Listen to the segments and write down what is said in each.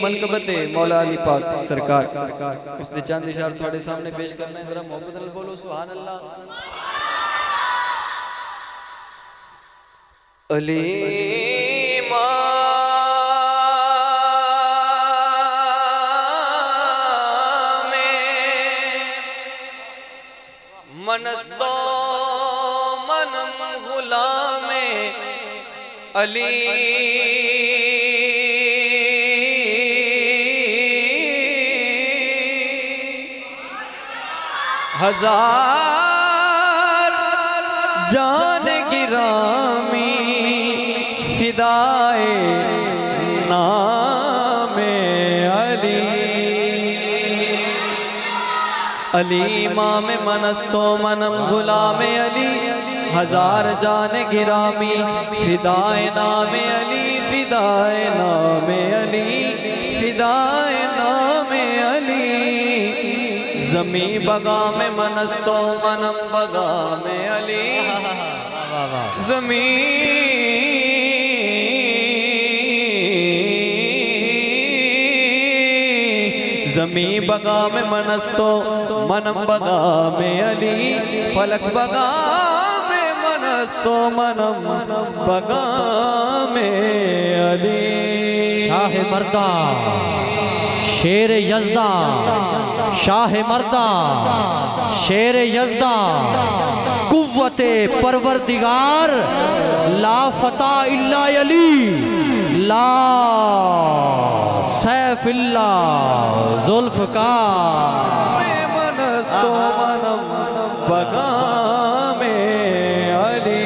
मनकबते मौला अली पाक सरकार उसने चंद इशार थोड़े सामने पेश करना है। जरा मोहब्बत नाल बोलो सुभान अल्लाह। अली मनस्तो मनम गुलामे अली हजार जान गिरामी फिदाए नामे अली अली इमाम मनस्तो मनम गुलामे अली हजार जान गिरामी फिदाए नामे अली फिदाए नामे अली फिदाए नामे अली जमी बगा में मनस्तो मनम बगा में अली जमी जमी बगा में मनस्तो मनम बगा में अली फलक बगा में मनस्तो मनम बगा में अली शाह मर्दा शेर यज़दा शाह मर्दा शेर यज़दा कुव्वते परवरदिगार ला फता इल्ला अली ला सैफ इल्ला ज़ुल्फ़कार मनस्तो मनम बगा में अली।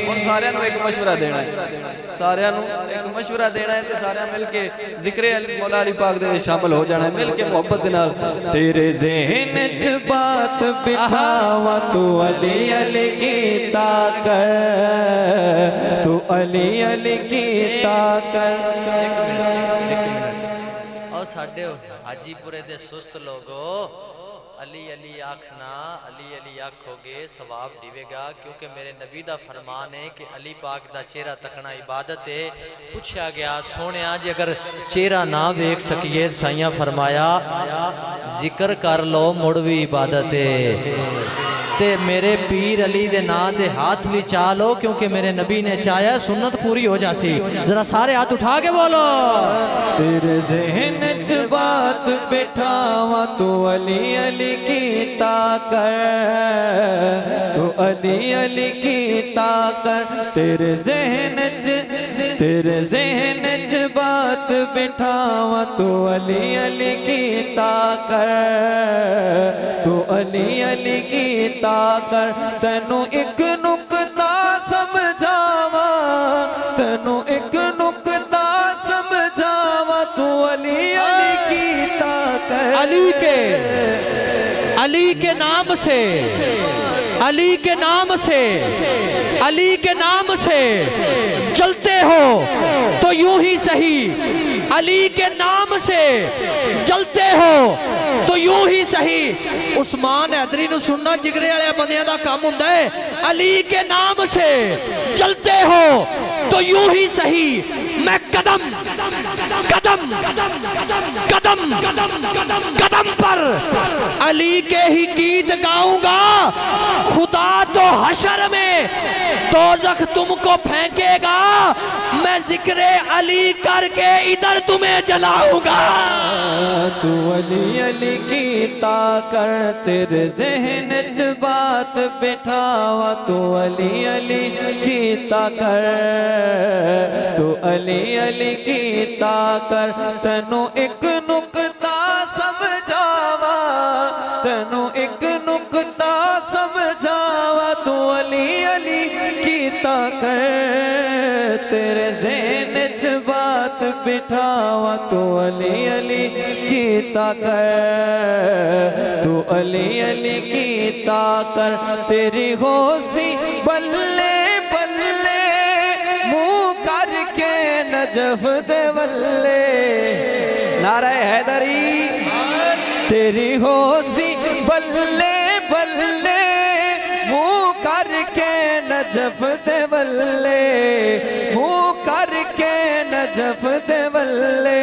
और सारे एक मशवरा देना है, सारे एक मशवरा देना है, सारे मिल के जिक्र अली मौला अली पाक दे शामिल हो जाना है, मिल के मोहब्बत नाल। तेरे ज़हन च बात बिठावा तू अली अली की ताकर तू अली अली की ताकर। और साडे हाजीपुरे दे सुस्त लोगो अली अली आखना अली अली आखोगे सवाब दिवेगा, क्योंकि मेरे नबी दा फरमान है कि अली पाक दा चेहरा तकना इबादत है। पूछा गया सोने जे अगर चेहरा ना वेख सकिए साइया फरमाया जिक्र कर लो मुड़ भी इबादत है। ते मेरे पीर अली दे नां ते हाथ भी चा लो, क्योंकि मेरे नबी ने चाया सुन्नत पूरी हो जासी। जरा सारे हाथ उठा के बोलो। तेरे ज़हन च बात बिठावा तू अली अली की ताकर तू अली अली की ताकर। तेरे ज़हन च बात बिठावा तू अली अली की ताकर तू अली अली की ताकर। तेनू एक नुकता समझावा तेनू एक नुकता समझावा तू अली अली की ताकर। अली के नाम से अली के नाम से अली के नाम से चलते हो तो यूं ही सही, अली के नाम से चलते हो तो यूं ही सही। उस्मान हैदरी नु सुनना जिगरे वाले बंदियां दा काम हुंदा है। अली के नाम से चलते हो तो यूं ही सही, मैं कदम कदम कदम कदम पर अली के ही गीत गाऊंगा। खुदा तो हशर में दोज़ख तुमको फेंकेगा, मैं जिक्र अली करके इधर तुम्हें जलाऊंगा। तू अली अली की ताकर तेरे ज़हन च बात बिठावा तू अली अली की ताकर तू अली अली की ताकर। तेनू एक नुकता समझावा तेनू एक नुकता समझावा तू अली अली की ताकर। तेरे ज़हन च बात बिठावा तू अली अली की ताकर तू अली अली की ताकर। तेरी होशी बल्ले बल्ले मुँह करके नजफ दे बल्ले नारे हैदरी। तेरी होशी बल्ले बल्ले मुँह करके नजफ दे बल्ले मुँह करके नजफ दे वल्ले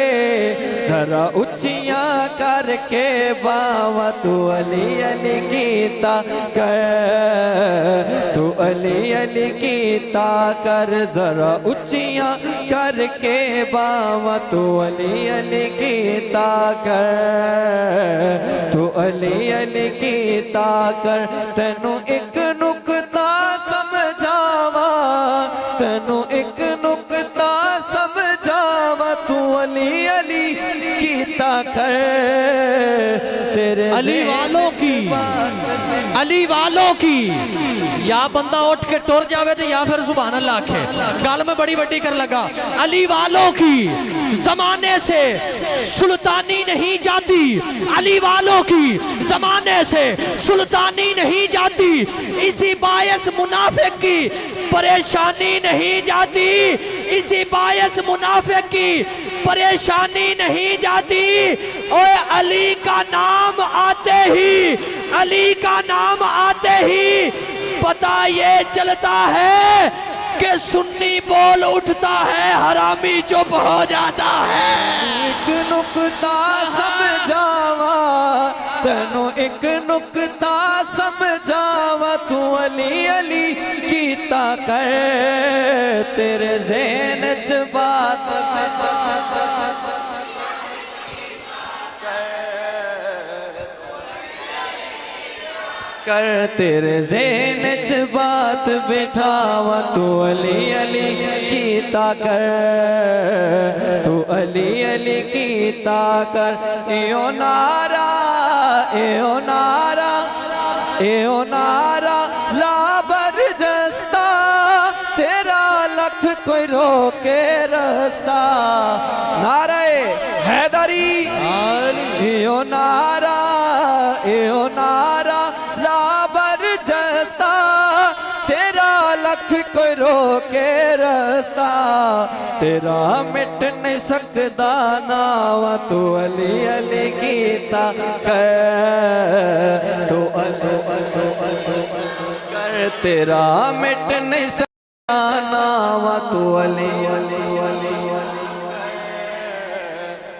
जरा उच्चियां करके बावा तू अली अली कीता कर, तू अली अली कीता कर जरा उच्चियां करके बावा तू अली अली कीता कर, तू अली अली कीता कर। तेनू एक नुकता समझावा, तेनू एक नुकता समझावा तू अली अली कीता कर। तेरे अली वालों की या बंदा उठ के टुर जावे तो या फिर सुभान अल्लाह आखे। गल में बड़ी बड़ी कर लगा। अली वालों की जमाने से सुल्तानी नहीं जाती, अली वालों की जमाने से सुल्तानी नहीं जाती, इसी बायस मुनाफिक की परेशानी नहीं जाती, इसी बायस मुनाफिक की परेशानी नहीं जाती। ओए अली का नाम आते ही, अली का नाम आते ही पता ये चलता है कि सुन्नी बोल उठता है, हरामी चुप हो जाता है। एक नुकता समझावा, तेनू एक नुकता समझावा तू अली अली कीता कर। तेरे ज़हन च बात कर, तेरे ज़हन च बात बिठावा तू अली अली कीता कर, तू अली अली कीता कर। एओ नारा, एओ नारा, एओ नारा लाबर जस्ता, तेरा लख कोई रोके रस्ता। नारे हैदरी, एओ नारा, एओ नारा लाबर जस्ता, तेरा लख कोई रोके रस्ता। तेरा मिट नहीं सकदा नावा तू अली अली कीता कर, तू अली कर। तेरा मिट नहीं सकदा नावा तू अली अली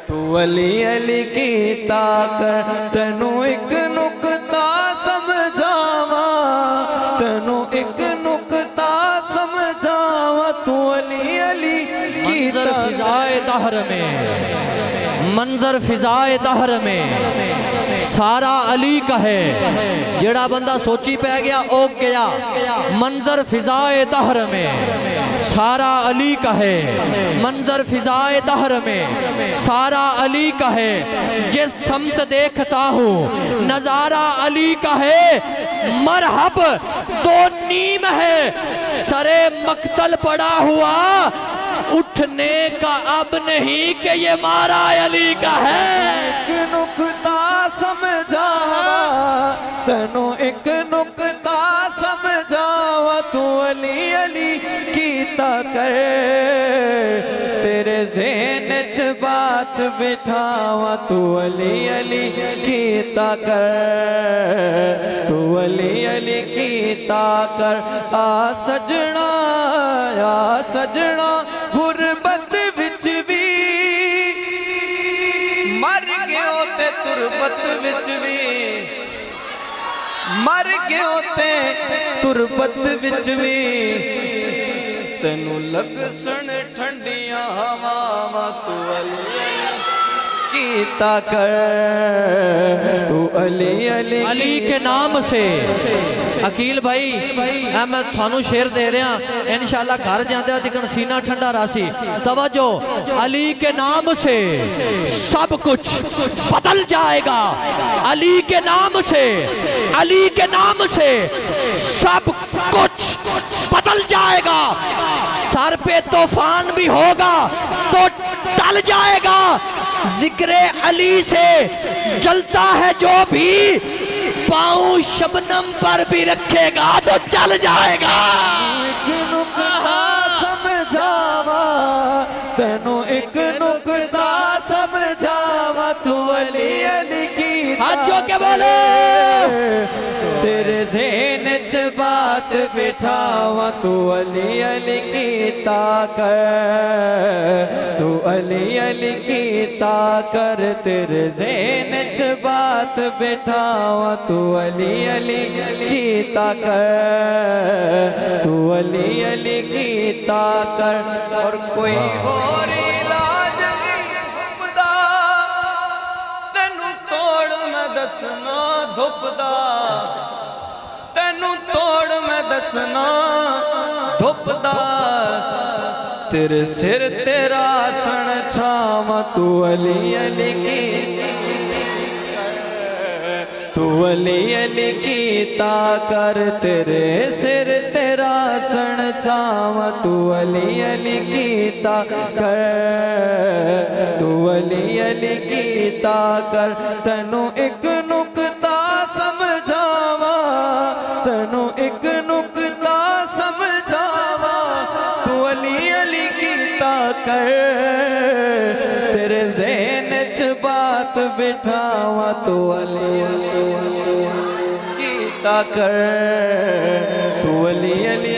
तू अली अली कीता कर। तेनू एक नुकता समझावा, तेनू एक नुकता समझावा तू अली अली मंजर फिजाए दहर में, मंजर फिजाए दहर में सारा अली का है। जेड़ा बंदा सोची पै गया ओ गया। मंजर फिजाए दहर में सारा अली का है, मंजर फिजाए दहर में सारा अली का है। जिस समत देखता हूँ नजारा अली का है। मरहब तो नीम है, सरे मक्तल पड़ा हुआ, उठने का अब नहीं कि ये मारा अली का है। एक नुकता समझावा, तेनू एक नुकता समझावा तू अली अली कीता कर। तेरे ज़हन च बात बिठावा तू अली अली कीता कर, तू अली अली कीता कर। आ सजना, आ सजना गुरबत विच भी मर गयो ते तुरबत विच भी, मर गयो ते तुरबत विच भी। तेनू लगसन ठंडियां हवावां तू अली कीता कर, तू अली अली अली के नाम से। अकील भाई मैं थानू शेर दे रहा, इंशाल्लाह घर जाते दिखन सीना ठंडा रासी। समझो, अली के नाम से सब कुछ बदल जाएगा। अली के नाम से, अली के नाम से सब कुछ बदल जाएगा। सर पे तूफान भी होगा तो टल जाएगा। जिक्रे अली से जलता है जो भी, पाँव शबनम पर भी रखेगा तो चल जाएगा। समझावा, तेनू एक नुकता समझावा तू अली अली की। हाथों के बोले तेरे ज़हन च बात बिठावा तू अली अली कीता कर, अली अली कीता कर, तेरे ज़हन च बात बिठावा, तू अली अली कीता कर, तू अली अली कीता कर। और कोई और इलाज नहीं हुंदा, तैनू तोड़ मैं दसना धुपदा, तैनू तोड़ मैं दसना धुपदा, तेरे सिर तेरा सन छावा, तू अली अली की, तू अली अली कीता कर, तेरे सिर तेरा सन छावा, तू अली अली कीता कर, तू अली अली कीता कर। तैनू एक नुकता समझावा, तैनू एक नुकता समझावा, तू अली अली कीता कर, तेरे ज़हन च बात बिठावा, तू अली अली कीता कर, तू अली अली